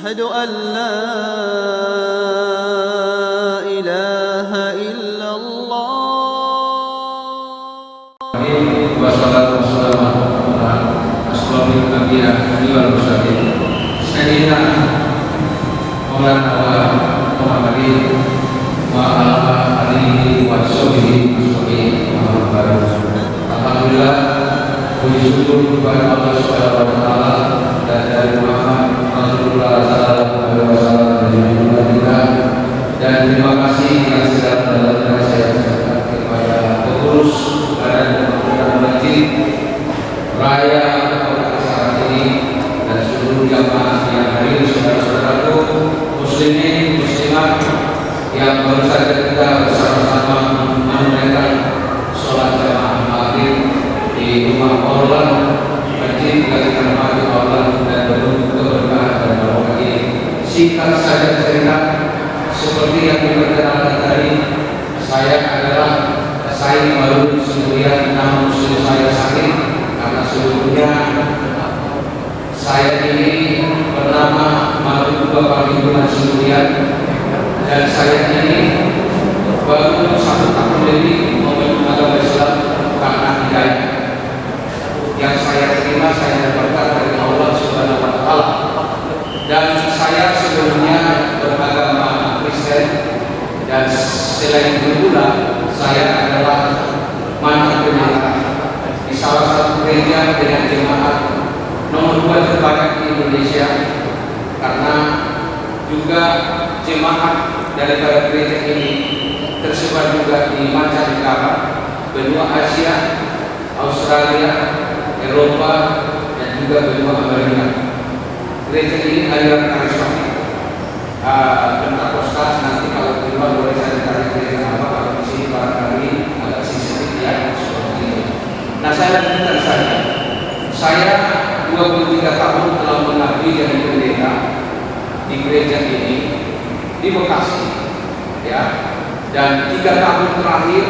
أشهد أن لا إله إلا الله. Wassalamualaikum warahmatullahi wabarakatuh. Sayyidina Maulana Muhammadin wa ala alihi wa sahbihi alhamdulillah, puji syukur kepada Allah Subhanahu wa taala dan dari Muhammad Rasulullah sallallahu alaihi wasallam, dan terima kasih yang sedalam-dalamnya saya ucapkan kepada pengurus Badan Pembangunan Masjid Raya Kota Saat ini dan seluruh jamaah yang hadir, saudara-saudaraku muslimin muslimat yang baru saja kita bersama-sama menunaikan sholat jamaah maghrib di rumah Allah, masjid Galikan Mati Allah, dan beruntung keberkahan dan barokah ini. Singkat saja cerita, seperti yang diperkenalkan tadi, saya adalah Said Marun Sendirian, namun saya sakit karena sebelumnya saya ini bernama Marun Bapak Himpunan Sendirian, dan saya ini baru 1 tahun lebih memeluk agama Islam karena hidayah yang saya terima, saya dapatkan dari Allah Subhanahu wa taala. Dan saya sebelumnya beragama Kristen, dan selain itu pula saya adalah mantan pendeta di salah satu gereja dengan jemaat nomor 2 terbanyak di Indonesia, karena juga jemaat daripada gereja ini tersebar juga di mancanegara, benua Asia, Australia, Eropa, dan juga benua Amerika. Gereja ini aliran karismatik Pentakosta. Nanti kalau di luar boleh saya cari gereja apa, kalau di sini barangkali agak sensitif ya seperti itu. Nah, saya lanjutkan saja. Saya 23 tahun telah mengabdi jadi pendeta di gereja ini di Bekasi, ya. Dan 3 tahun terakhir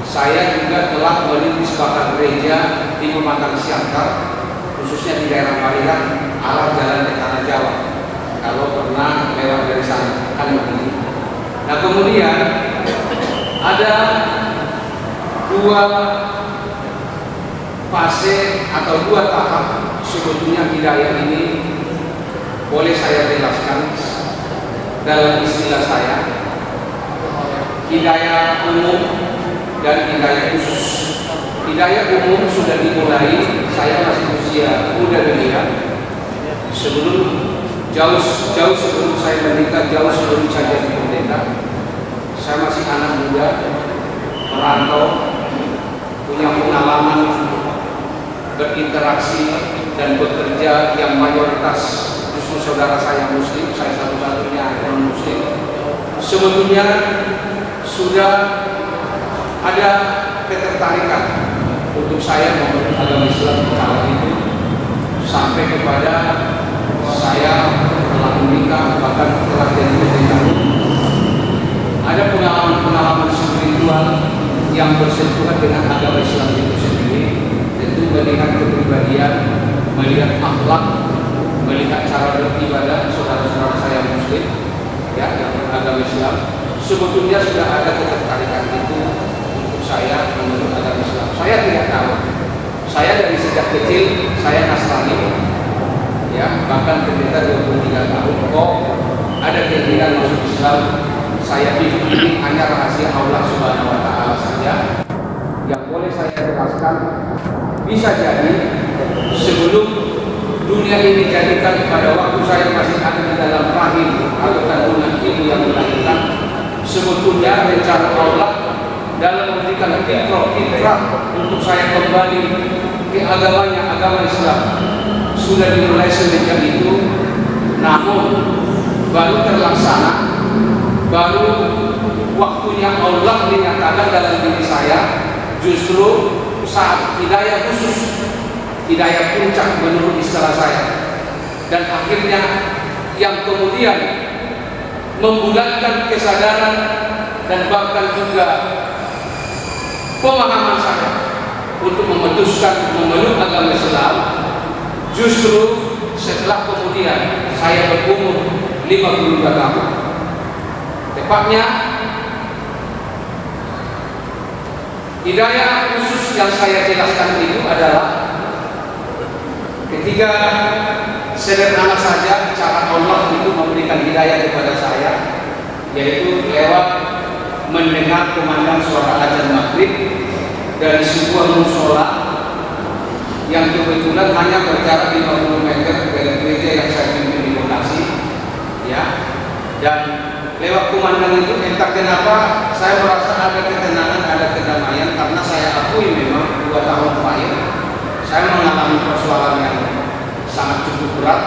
saya juga telah merintis bakal gereja di Pematang Siantar, khususnya di daerah Marian, arah jalan ke Tanah Jawa. Kalau pernah lewat dari sana, kan begini. Nah, kemudian ada 2 fase atau 2 tahap sebetulnya hidayah ini, boleh saya jelaskan dalam istilah saya, hidayah umum dan hidayah khusus. Hidayah umum sudah dimulai, saya masih usia muda belia, jauh sebelum saya menikah, jauh sebelum saya jadi pendeta. Saya masih anak muda, merantau, punya pengalaman berinteraksi dan bekerja yang mayoritas justru saudara saya muslim, saya satu-satunya non muslim. Sebetulnya sudah ada ketertarikan untuk saya memeluk agama Islam kala itu, sampai kepada saya telah menikah, bahkan telah jadi pendeta. Ada pengalaman-pengalaman spiritual yang bersentuhan dengan agama Islam itu sendiri, tentu melihat kepribadian, melihat akhlak, melihat cara beribadah saudara-saudara saya muslim, ya, yang beragama Islam. Sebetulnya sudah ada ketertarikan itu untuk saya menurut agama Islam. Saya tidak tahu. Saya dari sejak kecil saya Nasrani, ya, bahkan pendeta 23 tahun. Ada keinginan masuk Islam. Saya pikir ini hanya rahasia Allah Subhanahu wa taala saja. Yang boleh saya jelaskan, bisa jadi sebelum dunia ini dijadikan, pada waktu saya masih ada di dalam rahim atau kandungan ibu yang melahirkan, sebetulnya rencana Allah dalam memberikan fitrah untuk saya kembali ke agamanya, agama Islam, sudah dimulai semenjak itu. Namun baru terlaksana, baru waktunya Allah dinyatakan dalam diri saya, justru saat hidayah khusus, hidayah puncak menurut istilah saya. Dan akhirnya yang kemudian membulatkan kesadaran dan bahkan juga pemahaman saya untuk memutuskan memeluk agama Islam, justru setelah kemudian saya berumur 52 tahun. Tepatnya hidayah khusus yang saya jelaskan itu adalah ketika sederhana saja cara Allah itu memberikan hidayah kepada saya, yaitu lewat mendengar kumandang suara azan maghrib dari sebuah musola yang kebetulan hanya berjarak 50 meter dari gereja yang saya pimpin di Bekasi, ya. Dan lewat kumandang itu, entah kenapa saya merasa ada ketenangan, ada kedamaian, karena saya akui memang 2 tahun terakhir saya mengalami persoalan yang sangat cukup berat.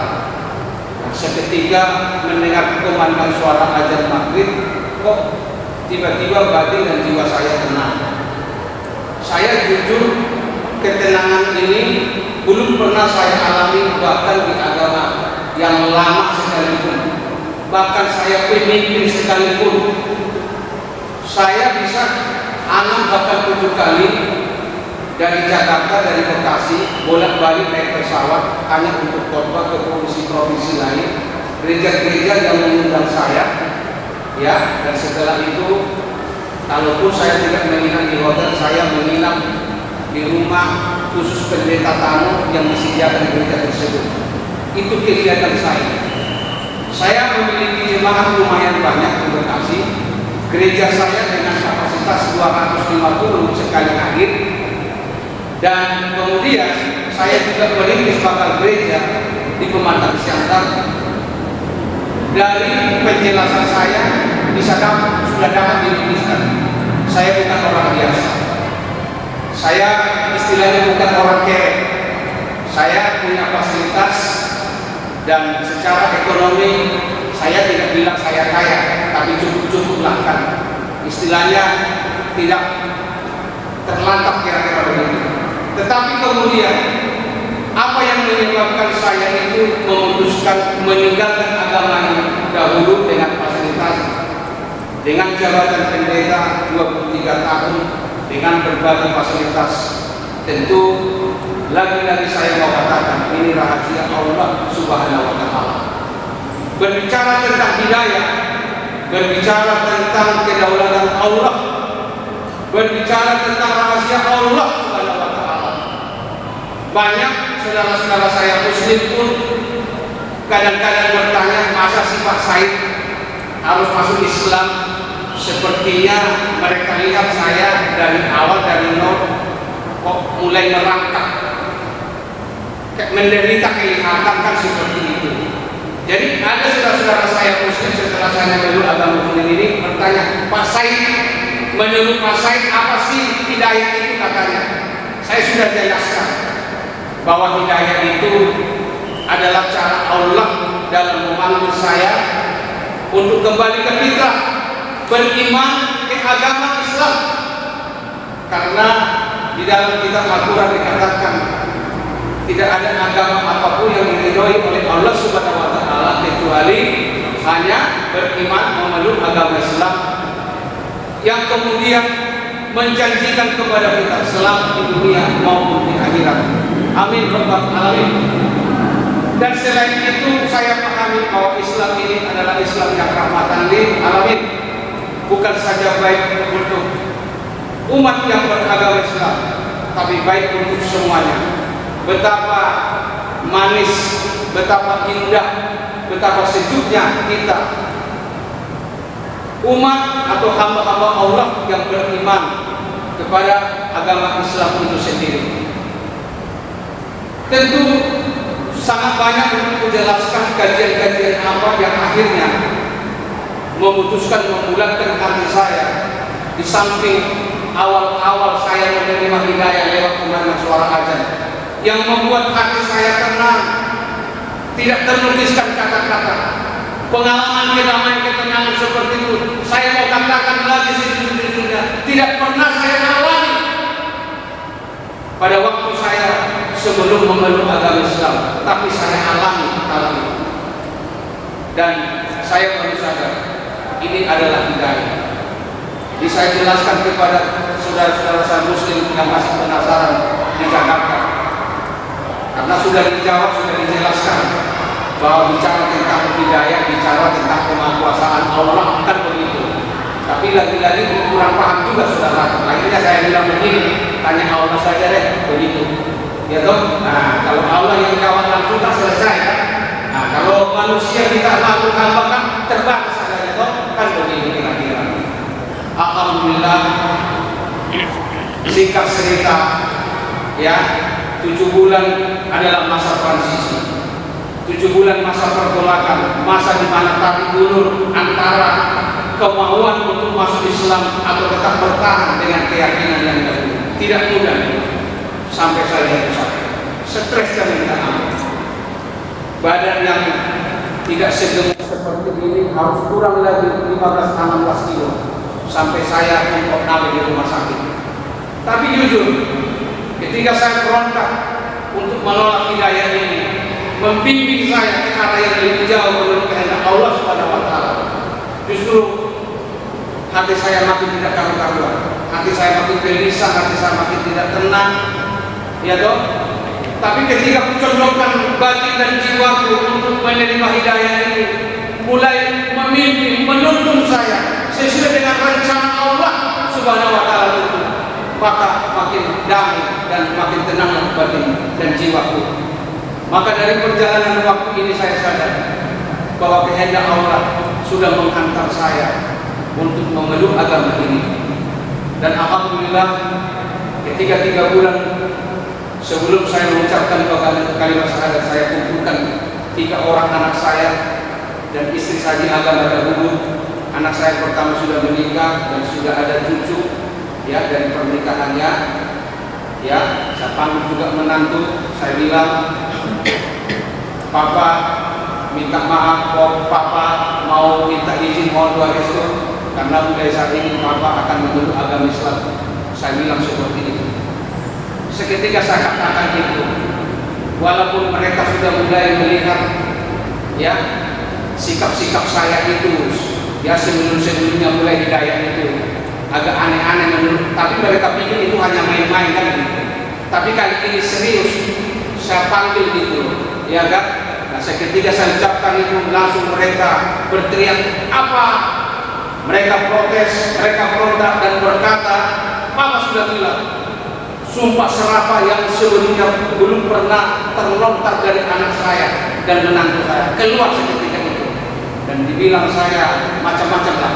Seketika mendengar kumandang suara azan maghrib, kok tiba-tiba batin dan jiwa saya tenang. Saya jujur, ketenangan ini belum pernah saya alami bahkan di agama yang lama sekalipun. Bahkan saya pemimpin sekalipun, saya bisa 6 bahkan 7 kali dari Jakarta, dari Bekasi bolak-balik naik pesawat hanya untuk khotbah ke provinsi-provinsi lain, gereja-gereja yang mengundang saya, ya. Dan setelah itu, kalaupun saya tidak menginap di hotel, saya menginap di rumah khusus pendeta tamu yang disediakan gereja tersebut. Itu kegiatan saya. Saya memiliki jemaat lumayan banyak di Bekasi. Gereja saya dengan kapasitas 250 sekali hadir. Dan kemudian saya juga merintis bakal gereja di Pematang Siantar. Dari penjelasan saya sudah dapat dirintiskan, saya bukan orang biasa. Saya istilahnya bukan orang kere. Saya punya fasilitas. Dan secara ekonomi saya tidak bilang saya kaya, tapi cukup-cukuplah kan. Istilahnya tidak terlantak kira-kira begitu. Tetapi kemudian apa yang menyebabkan saya itu memutuskan meninggalkan agama yang dahulu dengan fasilitas, dengan jabatan pendeta 23 tahun, dengan berbagai fasilitas? Tentu lagi-lagi saya mau katakan, ini rahasia Allah Subhanahu wa Ta'ala. Berbicara tentang hidayah, berbicara tentang kedaulatan Allah, berbicara tentang rahasia Allah Subhanahu wa Ta'ala. Banyak saudara-saudara saya Muslim pun kadang-kadang bertanya, masa sih Pak Said harus masuk Islam? Sepertinya mereka lihat saya dari awal, dari nol, kok mulai merangkak, menderita kelihatan kan seperti itu. Jadi ada saudara-saudara saya Muslim setelah saya memeluk agama Muslim ini bertanya, Pak Said, menurut Pak Said apa sih hidayah itu katanya? Saya sudah jelaskan bahwa hidayah itu adalah cara Allah dalam memanggil saya untuk kembali ke fitrah, beriman ke agama Islam. Karena di dalam kitab Al-Quran dikatakan tidak ada agama apapun yang diridhoi oleh Allah Subhanahu wa Ta'ala kecuali hanya beriman memeluk agama Islam yang kemudian menjanjikan kepada kita selamat di dunia maupun di akhirat. Amin rabbal alamin. Dan selain itu saya pahami bahwa Islam ini adalah Islam yang rahmatan lil alamin, bukan saja baik untuk umat yang beragama Islam, tapi baik untuk semuanya. Betapa manis, betapa indah, betapa sejuknya kita umat atau hamba-hamba Allah yang beriman kepada agama Islam itu sendiri. Tentu sangat banyak untuk menjelaskan kajian-kajian apa yang akhirnya memutuskan membulatkan hati saya. Di samping awal-awal saya menerima hidayah lewat kumandang suara azan yang membuat hati saya tenang, tidak terlukiskan kata-kata. Pengalaman kedamaian ketenangan seperti itu saya mau katakan lagi sejujurnya tidak pernah saya alami pada waktu saya sebelum memeluk agama Islam, tapi saya alami hal itu. Dan saya baru sadar ini adalah hidayah. Jadi saya jelaskan kepada saudara-saudara saya Muslim yang masih penasaran di Jakarta, karena sudah dijawab, sudah dijelaskan bahwa bicara tentang hidayah, bicara tentang kemahakuasaan Allah, kan begitu. Tapi lagi-lagi kurang paham juga saudara. Akhirnya saya bilang begini, tanya Allah saja deh, begitu. Ya toh? Nah, kalau Allah yang jawab langsung kan selesai kan? Nah, kalau manusia kita makhluk hamba kan terbatas saja toh, kan begitu kira-kira. Alhamdulillah, singkat cerita, ya 7 bulan adalah masa transisi. 7 bulan masa pergolakan, masa di mana tarik ulur antara kemauan untuk masuk Islam atau tetap bertahan dengan keyakinan yang dahulu. Tidak mudah, sampai saya jatuh sakit, stres dan minta ampun. Badan yang tidak segemuk seperti ini harus kurang lagi 15-16 kilo sampai saya untuk nabi di rumah sakit. Tapi jujur, ketika saya berontak untuk menolak hidayah ini, membimbing saya ke arah yang lebih jauh menurut kehendak Allah Subhanahu wa taala, justru hati saya makin tidak karu-karuan, hati saya makin gelisah, hati saya makin tidak tenang, ya toh. Tapi ketika kucondongkan batin dan jiwaku untuk menerima hidayah ini, mulai memimpin, menuntun saya sesuai dengan rencana Allah Subhanahu wa taala itu, maka makin damai dan makin tenang batin dan jiwaku. Maka dari perjalanan waktu ini saya sadar bahwa kehendak Allah sudah menghantar saya untuk memeluk agama ini. Dan alhamdulillah, ketika 3 bulan sebelum saya mengucapkan kalimat syahadat, saya kumpulkan 3 orang anak saya dan istri saya di agama dahulu. Anak saya pertama sudah menikah dan sudah ada cucu, ya, dari pernikahannya. Ya, saya panggil juga menantu. Saya bilang, Papa minta maaf, Papa mau minta izin, mohon doa restu, karena mulai saat ini Papa akan memeluk agama Islam. Saya bilang seperti itu. Seketika saya katakan itu, walaupun mereka sudah mulai melihat, ya, sikap-sikap saya itu, ya, sebelum-sebelumnya mulai hidayah itu agak aneh-aneh menurut, tapi mereka pikir itu hanya main-main kan gitu. Tapi kali ini serius, saya panggil gitu, ya kan? Nah, ketika saya ucapkan itu, langsung mereka berteriak apa? Mereka protes, mereka berontak dan berkata, Papa sudah bilang, sumpah serapah yang sebelumnya belum pernah terlontar dari anak saya dan menantu saya keluar seketika itu, dan dibilang saya macam-macam lah.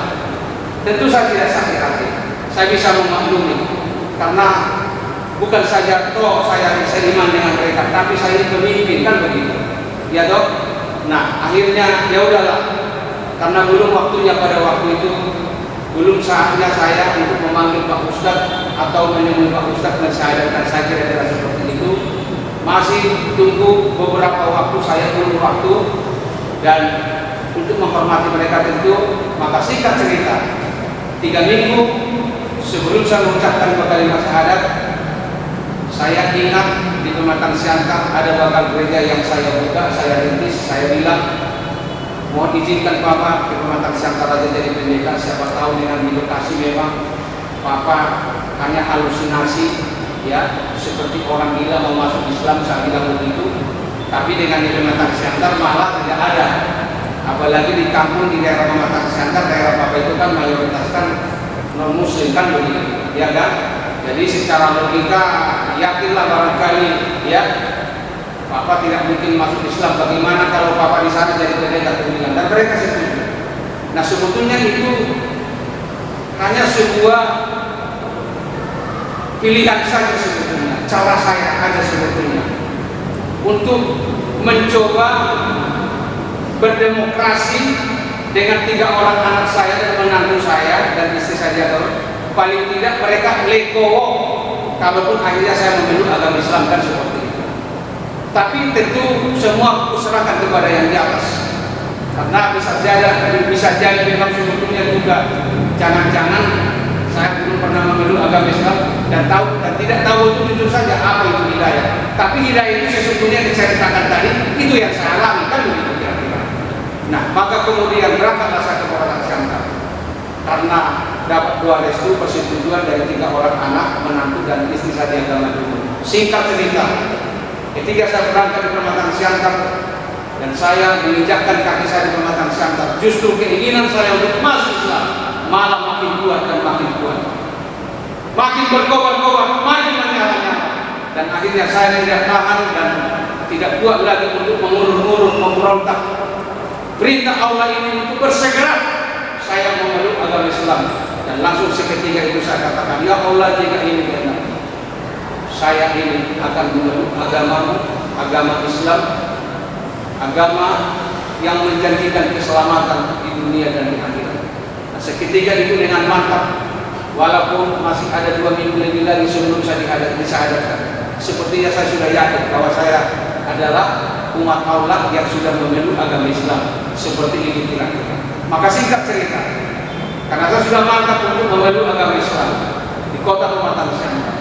Tentu saya tidak sakit hati, saya bisa memaklumi, karena bukan saja toh saya seiman dengan mereka, tapi saya ini pemimpin kan begitu, ya toh. Nah, akhirnya ya udahlah, karena belum waktunya pada waktu itu, belum saatnya saya untuk memanggil Pak Ustadz atau menemui Pak Ustadz mensyahadatkan saya, kira-kira seperti itu. Masih tunggu beberapa waktu, saya tunggu waktu, dan untuk menghormati mereka tentu, maka singkat cerita, 3 minggu sebelum saya mengucapkan kalimat syahadat, saya ingat di Pematang Siantar ada bakal gereja yang saya buka, saya rintis, saya bilang, mohon izinkan Papa di Pematang Siantar aja jadi pendeta, siapa tahu dengan di Bekasi memang Papa hanya halusinasi, ya, seperti orang gila mau masuk Islam, saya bilang begitu. Tapi dengan di Pematang Siantar malah tidak ada, apalagi di kampung di daerah Pematang Siantar, daerah Papa itu kan mayoritas kan non muslim kan begitu, ya kan? Jadi secara logika yakinlah barangkali, ya, Papa tidak mungkin masuk Islam. Bagaimana kalau Papa di sana jadi pendeta pemilihan? Dan mereka setuju. Nah, sebetulnya itu hanya sebuah pilihan saja sebetulnya, cara saya aja sebetulnya untuk mencoba berdemokrasi dengan 3 orang anak saya dan menantu saya dan istri saya. Paling tidak mereka legowo, kalaupun akhirnya saya memeluk agama Islam kan seperti itu. Tapi tentu semua kuserahkan kepada yang di atas, karena bisa jadi memang sebetulnya juga jangan-jangan saya belum pernah memeluk agama Islam dan tidak tahu itu jujur saja apa itu hidayah. Tapi hidayah itu sesungguhnya diceritakan tadi, itu yang saya alami kan begitu kira-kira. Nah, maka kemudian berangkatlah saya ke Pematang Siantar karena dapat doa restu persetujuan dari 3 orang anak, menantu dan istri saya di agama dulu. Singkat cerita, ketika saya berangkat di Pematang Siantar, dan saya menginjakkan kaki saya di pematang siantar, justru keinginan saya untuk masuk Islam malah makin kuat dan makin kuat, makin berkobar-kobar, makin menyala-nyala, dan akhirnya saya tidak tahan dan tidak kuat lagi untuk mengurung-urung, memberontak. Perintah Allah ini untuk bersegera saya memeluk agama Islam, dan langsung seketika itu saya katakan, ya Allah, jika ini benar, saya ini akan memeluk agama Islam, agama yang menjanjikan keselamatan di dunia dan di akhirat. Nah, seketika itu dengan mantap, walaupun masih ada 2 minggu lebih lagi sebelum saya disahadatkan, sepertinya saya sudah yakin bahwa saya adalah umat Allah yang sudah memeluk agama Islam. Seperti ini kira-kira. Maka singkat cerita, karena saya sudah mantap untuk memeluk agama Islam di kota Pematang Siantar,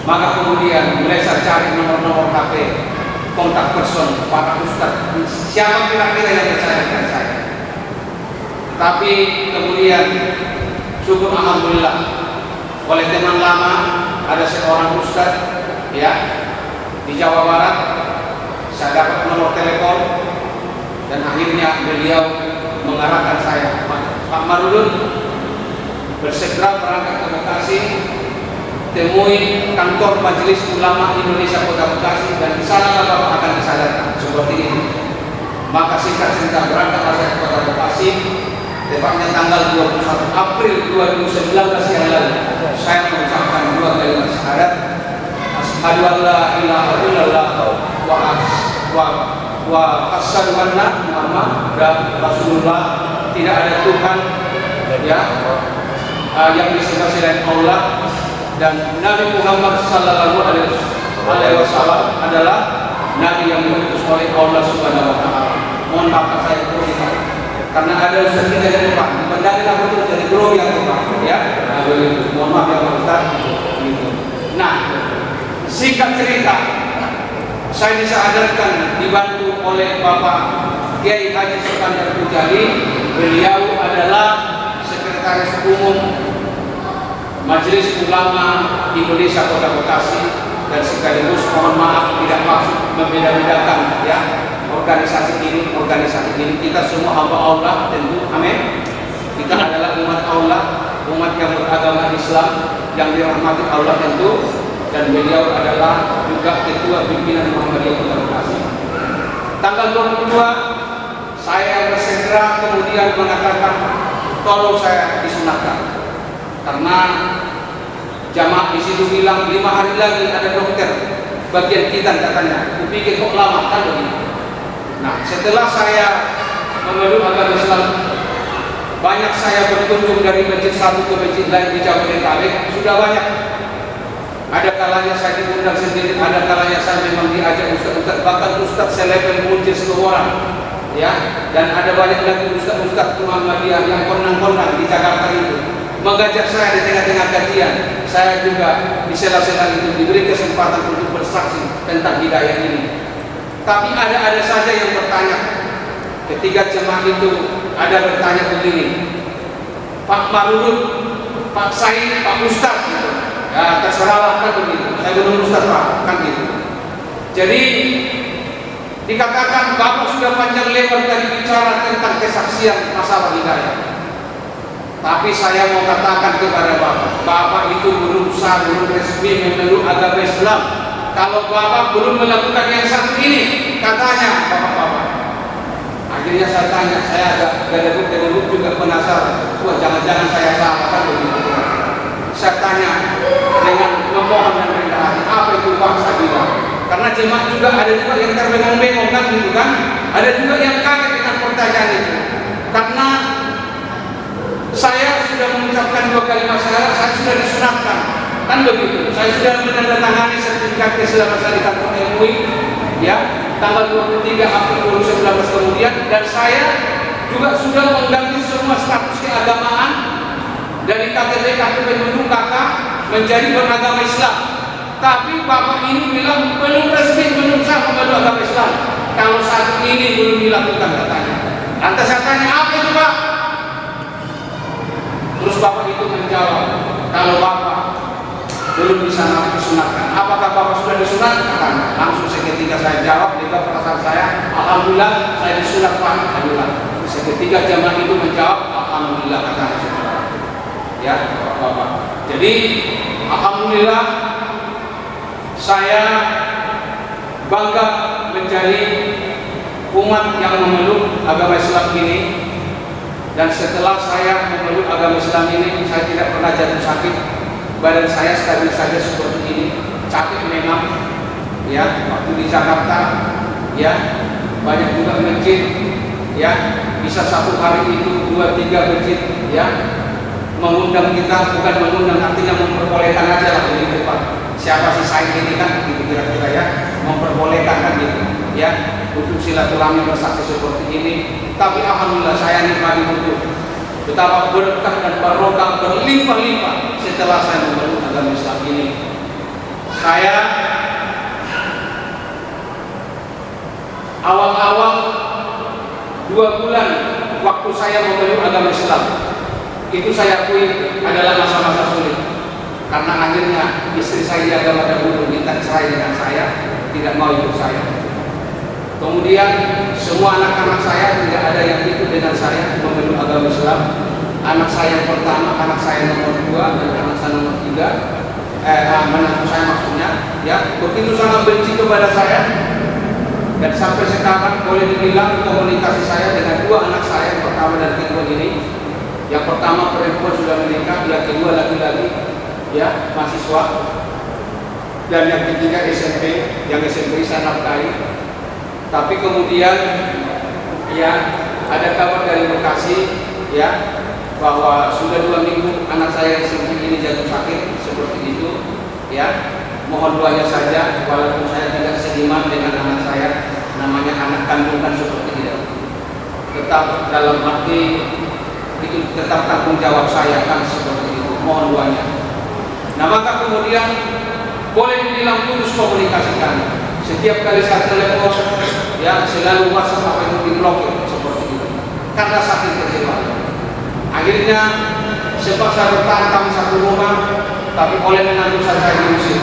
maka kemudian mulai saya cari nomor-nomor HP, kontak person para ustaz, siapa kira-kira yang percaya dengan saya. Tapi kemudian syukur alhamdulillah, oleh teman lama ada seorang ustaz ya di Jawa Barat, saya dapat nomor telepon dan akhirnya beliau mengarahkan saya, Pak Marudun, bersegera berangkat ke Bekasi, temui kantor Majelis Ulama Indonesia Kota Bekasi, dan di sana Bapak akan disadarkan seperti ini. Maka singkat cerita, berangkatlah saya ke Kota Bekasi, tepatnya tanggal 21 April 2019 yang lalu. Saya mengucapkan 2 kalimat syahadat, asyhadu an la ilaha illallah wa asyhadu anna Muhammadar Rasulullah. Tidak ada Tuhan ya yang disembah selain Allah, dan Nabi Muhammad sallallahu alaihi wasallam adalah nabi yang diutus oleh Allah Subhanahu wa taala. Mohon maaf saya kurang karena ada ustaz kita di depan, dipandangin aku itu dari grogi yang depan ya. Nah, begitu. Mohon maaf ya Pak Ustaz. Gitu. Nah, singkat cerita, saya disadarkan dibantu oleh Bapak Kiai Haji Iskandar Pujali. Beliau adalah Sekretaris Umum Majelis Ulama Indonesia Kota Bekasi, dan sekaligus mohon maaf tidak maksud membeda-bedakan ya organisasi ini. Kita semua hamba Allah tentu, amin. Kita adalah umat Allah, umat yang beragama Islam yang dirahmati Allah tentu, dan beliau adalah juga ketua pimpinan Muhammadiyah Kota Bekasi. Tanggal 22 saya bersegera kemudian mengatakan tolong saya disunatkan, karena jamaah di situ bilang 5 hari lagi ada dokter bagian kita katanya. Kupikir kok lama kan begitu. Nah, setelah saya memeluk agama Islam, banyak saya berkunjung dari masjid satu ke masjid lain di Jabodetabek, sudah banyak. Ada kalanya saya diundang sendiri, ada kalanya saya memang diajak ustaz-ustaz, bahkan ustaz selevel muncul 10 orang ya, dan ada banyak lagi ustaz-ustaz Muhammadiyah yang kondang-kondang di Jakarta itu mengajak saya di tengah-tengah kajian. Saya juga di sela-sela itu diberi kesempatan untuk bersaksi tentang hidayah ini. Tapi ada saja yang bertanya. Ketika jemaah itu ada bertanya begini, Pak Marudun, Pak Said, Pak Ustaz gitu. Ya terserahlah kan begitu. Saya belum Ustaz Pak, kan gitu. Jadi dikatakan Bapak sudah panjang lebar tadi bicara tentang kesaksian masalah hidayah. Tapi saya mau katakan kepada Bapak itu belum sah, belum resmi memeluk agama Islam. Kalau Bapak belum melakukan yang satu ini, katanya Bapak-Bapak. Akhirnya saya tanya, saya agak gedebuk juga penasaran. Wah, jangan-jangan saya salah kan begitu. Saya tanya dengan memohon dan rendah hati, apa itu Pak saya bilang? Karena jemaah juga ada juga yang terbengong-bengong kan gitu kan. Ada juga yang kaget dengan pertanyaan itu. Karena saya sudah mengucapkan 2 kalimat syahadat, saya sudah disunatkan, kan begitu. Saya sudah menandatangani sertifikat keislaman saya di kantor MUI, ya, tanggal 23 April 2019 kemudian, dan saya juga sudah mengganti semua status keagamaan dari KTP penduduk KK menjadi beragama Islam. Tapi Bapak ini bilang belum resmi, belum sah memeluk agama Islam. Kalau saat ini belum dilakukan katanya. Lantas saya tanya, apa itu Pak? Terus Bapak itu menjawab, kalau Bapak belum bisa disunatkan, apakah Bapak sudah disunatkan? Langsung seketika saya jawab, juga perasaan saya, alhamdulillah saya disunat Pak. Alhamdulillah. Seketika jamaah itu menjawab alhamdulillah, kata saya. Ya, Bapak. Jadi alhamdulillah saya bangga menjadi umat yang memeluk agama Islam ini. Dan setelah saya memeluk agama Islam ini, saya tidak pernah jatuh sakit. Badan saya stabil saja seperti ini. Capek memang, ya, waktu di Jakarta, ya, banyak juga masjid, ya, bisa satu hari itu 2-3 masjid, ya, mengundang kita, bukan mengundang, artinya memperbolehkan aja lah di depan. Siapa sih saya ini kan, gitu kira-kira ya, memperbolehkan kan gitu, ya, untuk silaturahmi bersaksi seperti ini. Tapi alhamdulillah saya nikmati betul betapa berkah dan barokah berlimpah-limpah setelah saya memeluk agama Islam ini. Saya awal-awal 2 bulan waktu saya memeluk agama Islam itu saya akui adalah masa-masa sulit, karena akhirnya istri saya di agama dahulu minta cerai dengan saya, tidak mau ikut saya. Kemudian semua anak-anak saya tidak ada yang ikut dengan saya memeluk agama Islam. Anak saya yang pertama, anak saya nomor 2 dan anak saya nomor 3, menantu saya maksudnya, ya, begitu sangat benci kepada saya. Dan sampai sekarang boleh dibilang komunikasi saya dengan 2 anak saya, yang pertama dan kedua ini. Yang pertama perempuan sudah menikah, yang kedua laki-laki, ya, mahasiswa. Dan yang ketiga SMP, yang SMP saya nafkahi. Tapi kemudian, ya, ada kabar dari Bekasi, ya, bahwa sudah 2 minggu anak saya SMP ini jatuh sakit seperti itu, ya. Mohon doanya saja, walaupun saya tidak seiman dengan anak saya, namanya anak kandung kan seperti itu. Tetap dalam arti itu tetap tanggung jawab saya kan seperti itu. Mohon doanya. Nah, maka kemudian boleh dibilang putus komunikasi kami. Setiap kali saya telepon, ya, selalu WhatsApp apa itu diblokir seperti itu, karena sakit kecewa. Akhirnya sempat saya bertahan kami satu rumah, tapi oleh menantu saya diusir,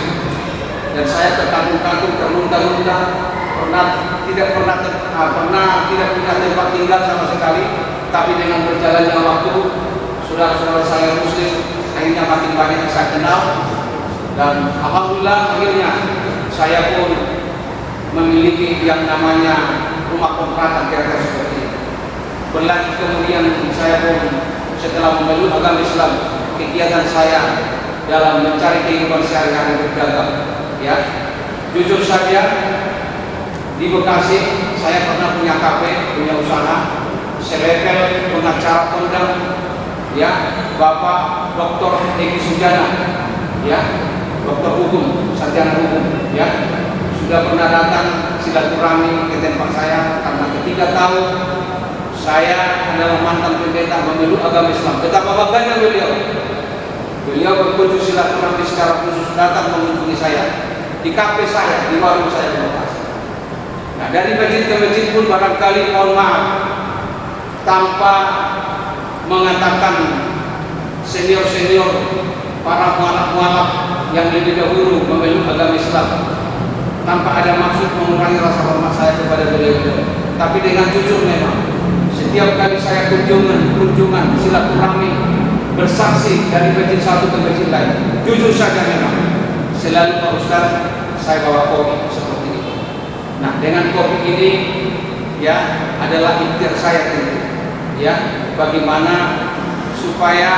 dan saya terkagum-kagum, terlunta-lunta, tidak tidak punya tempat tinggal sama sekali. Tapi dengan berjalannya waktu, saudara-saudara saya Muslim akhirnya makin banyak saya kenal, dan alhamdulillah akhirnya saya pun memiliki yang namanya rumah kontrakan kira-kira seperti itu. Berlanjut kemudian saya pun setelah memeluk agama Islam, kegiatan saya dalam mencari kehidupan sehari-hari berdagang, ya. Jujur saja, di Bekasi saya pernah punya kafe, punya usaha, selepel pengacara kondang, ya, Bapak Dr. Egi Sujana, ya, dokter hukum, sarjana hukum, ya, sudah pernah datang silaturahmi ke tempat saya, karena ketika tahu saya adalah mantan pendeta memeluk agama Islam. Betapa bangganya beliau berkunjung silaturahmi secara khusus, datang mengunjungi saya di kafe saya, di warung saya di Bekasi. Nah, dari masjid ke masjid pun barangkali mohon maaf, tanpa mengatakan senior-senior para mualaf-mualaf yang lebih dahulu memeluk agama Islam, tanpa ada maksud mengurangi rasa hormat saya kepada beliau, tapi dengan jujur memang setiap kali saya kunjungan silaturahmi bersaksi dari masjid satu ke masjid lain, jujur saja memang selalu Pak Ustaz saya bawa kopi seperti itu. Nah, dengan kopi ini, ya, adalah ikhtiar saya tentu, ya, bagaimana supaya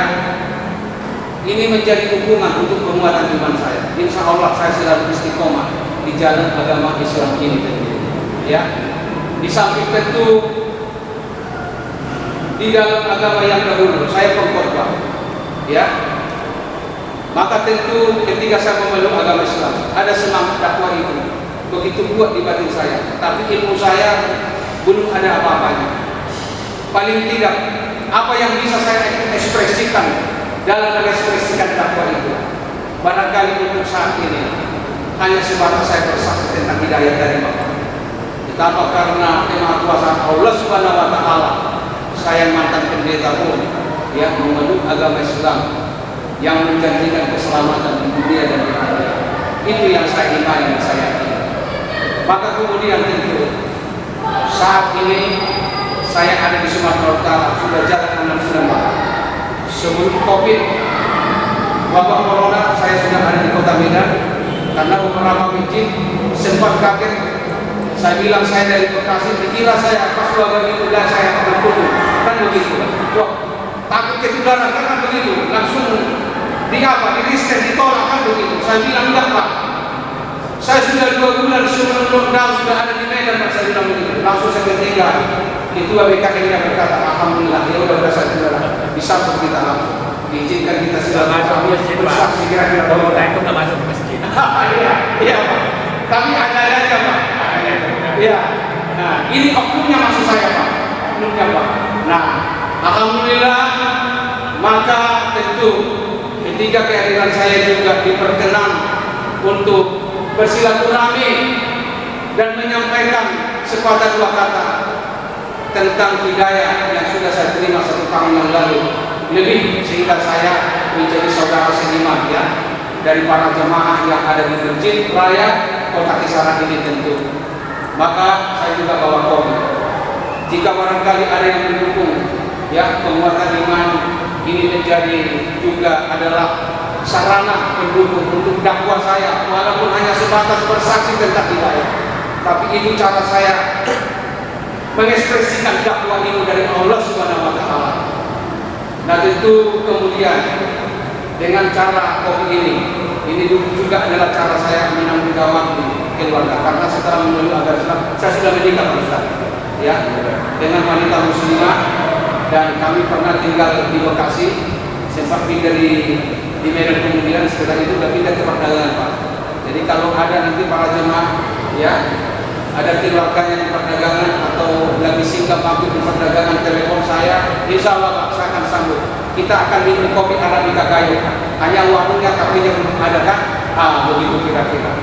ini menjadi dukungan untuk penguatan iman saya. Insya Allah saya selalu istiqomah di jalan agama Islam ini, ya. Di samping tentu di dalam agama yang dahulu saya pengkhotbah, ya, maka tentu ketika saya memeluk agama Islam ada semangat dakwah itu begitu kuat di batin saya, tapi ilmu saya belum ada apa-apanya. Paling tidak apa yang bisa saya ekspresikan dalam mengekspresikan dakwah itu barangkali untuk saat ini hanya sebatas saya bersaksi tentang hidayah dari Bapak. Betapa karena kemahakuasaan Allah Subhanahu wa taala, saya mantan pendeta pun yang memeluk agama Islam yang menjanjikan keselamatan di dunia dan di akhirat. Itu yang saya imani dan saya yakini. Maka kemudian tentu Saat ini saya ada di Sumatera Utara sudah jalan 6 bulan Pak. Sebelum COVID, wabah corona, saya sudah ada di Kota Medan. Karena beberapa masjid sempat kaget. Saya bilang saya dari Bekasi, dikira saya pas wabah itu dan saya akan tutup, kan begitu. Wah, takut ketularan kan begitu. Langsung di riset, ditolak kan begitu. Saya bilang enggak Pak. Saya sudah 2 bulan sebelum lockdown sudah ada di Medan Pak. Saya bilang begitu. Langsung saya tinggal. Itu BKK yang berkata, alhamdulillah ya udah saya sudah bisa untuk kita langsung. Diizinkan kita silaturahmi bersaksi kira-kira bahwa itu nggak masuk ke masjid. Iya Pak. Tapi ada aja Pak. Iya. Nah, ini oknumnya maksud saya Pak. Oknumnya Pak. Nah, alhamdulillah maka tentu ketika kehadiran saya juga diperkenan untuk bersilaturahmi dan menyampaikan sepatah dua kata tentang hidayah yang sudah saya terima 1 tahun yang lalu lebih, sehingga saya menjadi saudara seniman ya dari para jemaah yang ada di Masjid Raya Kota Kisaran ini tentu. Maka saya juga bawa kopi. Jika barangkali ada yang mendukung ya penguatan iman ini menjadi juga adalah sarana pendukung untuk dakwah saya, walaupun hanya sebatas bersaksi tentang hidayah, tapi itu cara saya mengekspresikan dakwah itu dari Allah Subhanahu wa Ta'ala. Nah, tentu kemudian dengan cara kopi ini juga adalah cara saya menanggung jawab di keluarga, karena setelah menuju agama Islam saya sudah menikah Ustaz ya dengan wanita muslimah, dan kami pernah tinggal di Bekasi, sempat pindah di Medan, kemudian setelah itu sudah pindah ke perdagangan Pak. Jadi kalau ada nanti para jemaah ya ada keluarganya di perdagangan atau lagi singgah mampir di perdagangan, telepon saya, insya Allah Pak, saya akan sambut. Kita akan minum kopi Arabica kayu, hanya warungnya kafinya belum ada kan? Begitu kira-kira.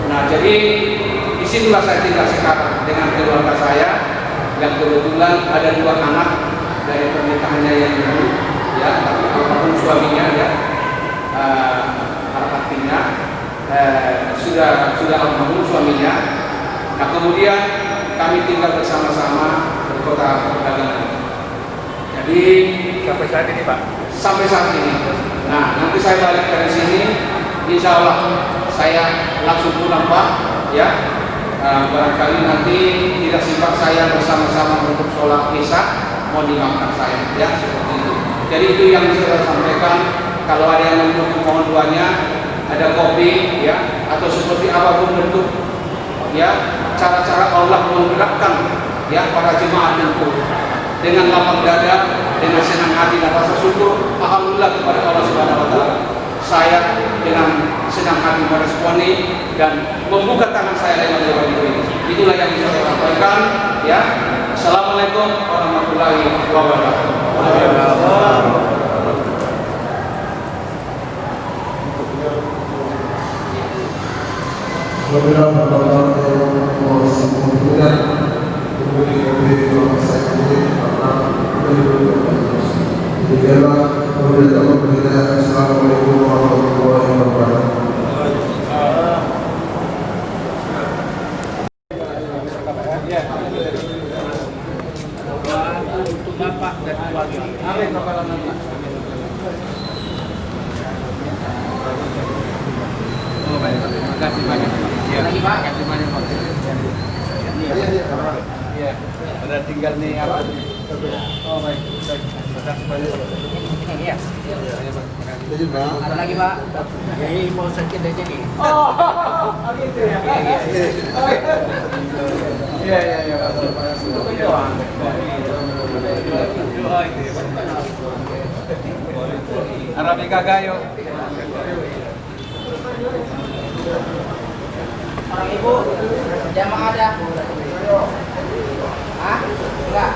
Nah, jadi disitulah saya tinggal sekarang dengan keluarga saya yang kebetulan ada 2 anak dari pernikahannya yang dulu ya, tapi apapun suaminya ya artinya sudah almarhum suaminya. Nah, kemudian kami tinggal bersama-sama di kota perdagangan. Jadi Sampai saat ini Pak. sampai saat ini. Nah, nanti saya balik dari sini, insya Allah saya langsung pulang Pak. Ya, barangkali nanti tidak sempat saya bersama-sama untuk sholat isya, mohon dimaafkan saya. Ya, seperti itu. Jadi itu yang saya sampaikan. Kalau ada yang mendukung, mohon doanya. Ada kopi, ya, atau seperti apapun bentuk, ya, cara-cara Allah menggerakkan, ya, para jemaah tentu dengan lapang dada, dengan senang hati dan rasa syukur, alhamdulillah kepada Allah Subhanahu wa Ta'ala. Saya dengan senang hati meresponi dan membuka tangan saya lewat jawaban ini. Itulah yang bisa saya sampaikan. Ya, assalamualaikum warahmatullahi wabarakatuh. Assalamualaikum warahmatullahi wabarakatuh. Untuk Bapak dan keluarga. Amin. Oh, baik. Terima kasih banyak. Ya. Lagi Pak, terima kasih banyak. Iya. Ada tinggal nih apa? Oh, baik. Terima kasih banyak. Ini ya. Ada lagi Pak. Jadi mau sakit dari sini. Oh, gitu ya. Iya. Iya. Arabica Gayo. Orang ibu jamaah ada? Hah? Enggak.